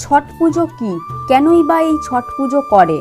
ছট পুজো কি? কেনই বা এই ছট পুজো করে?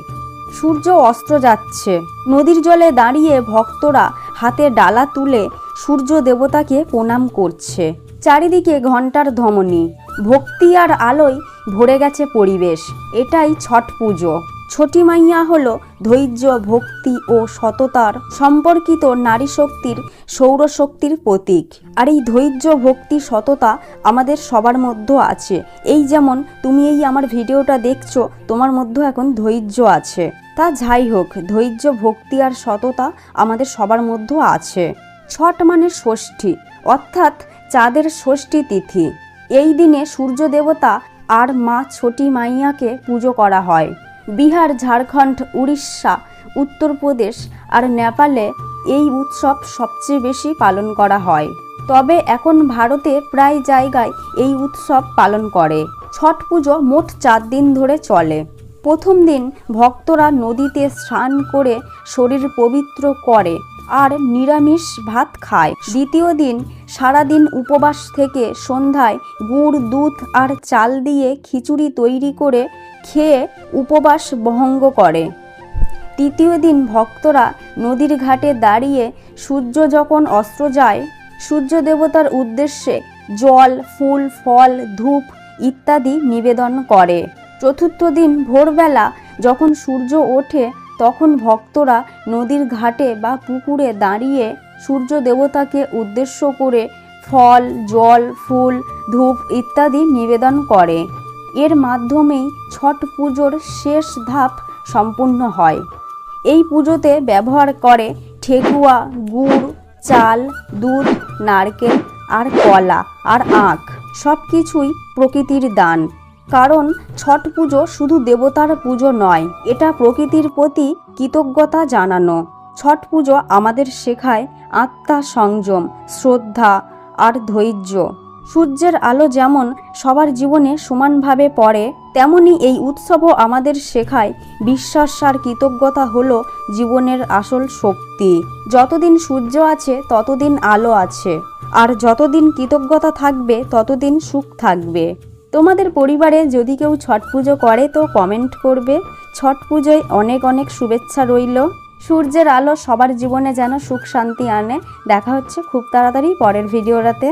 সূর্য অস্ত যাচ্ছে, নদীর জলে দাঁড়িয়ে ভক্তরা হাতে ডালা তুলে সূর্য দেবতাকে প্রণাম করছে। চারিদিকে ঘণ্টার ধ্বনি, ভক্তি আর আলোয় ভরে গেছে পরিবেশ। এটাই ছট পুজো। ছটি মাইয়া হলো ধৈর্য, ভক্তি ও সততার সম্পর্কিত নারী শক্তির সৌরশক্তির প্রতীক। আর এই ধৈর্য, ভক্তি, সততা আমাদের সবার মধ্যে আছে। এই যেমন তুমি এই আমার ভিডিওটা দেখছো, তোমার মধ্যে এখন ধৈর্য আছে। তা যাই হোক, ধৈর্য, ভক্তি আর সততা আমাদের সবার মধ্যে আছে। ছট মানে ষষ্ঠী, অর্থাৎ চাঁদের ষষ্ঠী তিথি। এই দিনে সূর্য দেবতা আর মা ছটি মাইয়াকে পুজো করা হয়। বিহার, ঝাড়খণ্ড, উড়িষ্যা, উত্তরপ্রদেশ আর নেপালে এই উৎসব সবচেয়ে বেশি পালন করা হয়। তবে এখন ভারতে প্রায় জায়গায় এই উৎসব পালন করে। ছট পুজো মোট 4 দিন ধরে চলে। প্রথম দিন ভক্তরা নদীতে স্নান করে শরীর পবিত্র করে আর নিরামিষ ভাত খায়। দ্বিতীয় দিন সারাদিন উপবাস থেকে সন্ধ্যায় গুড়, দুধ আর চাল দিয়ে খিচুড়ি তৈরি করে খেয়ে উপবাস ভঙ্গ করে। তৃতীয় দিন ভক্তরা নদীর ঘাটে দাঁড়িয়ে সূর্য যখন অস্ত যায়, সূর্য দেবতার উদ্দেশ্যে জল, ফুল, ফল, ধূপ ইত্যাদি নিবেদন করে। চতুর্থ দিন ভোরবেলা যখন সূর্য ওঠে, তখন ভক্তরা নদীর ঘাটে বা পুকুরে দাঁড়িয়ে সূর্য দেবতাকে উদ্দেশ্য করে ফল, জল, ফুল, ধূপ ইত্যাদি নিবেদন করে। এর মাধ্যমেই ছট পুজোর শেষ ধাপ সম্পূর্ণ হয়। এই পুজোতে ব্যবহার করে ঠেকুয়া, গুড়, চাল, দুধ, নারকেল আর কলা আর আখ। সব কিছুই প্রকৃতির দান। কারণ ছট পুজো শুধু দেবতার পুজো নয়, এটা প্রকৃতির প্রতি কৃতজ্ঞতা জানানো। ছট পুজো আমাদের শেখায় আত্মা সংযম, শ্রদ্ধা আর ধৈর্য। সূর্যের আলো যেমন সবার জীবনে সমানভাবে পড়ে, তেমনি এই উৎসবও আমাদের শেখায় বিশ্বাস আর কৃতজ্ঞতা হলো জীবনের আসল শক্তি। যতদিন সূর্য আছে ততদিন আলো আছে, আর যতদিন কৃতজ্ঞতা থাকবে ততদিন সুখ থাকবে। তোমাদের পরিবারে যদি কেউ ছট পুজো করে তো কমেন্ট করবে। ছট পুজোয় অনেক অনেক শুভেচ্ছা রইল। সূর্যের আলো সবার জীবনে যেন সুখ শান্তি আনে। দেখা হচ্ছে খুব তাড়াতাড়ি পরের ভিডিওটাতে।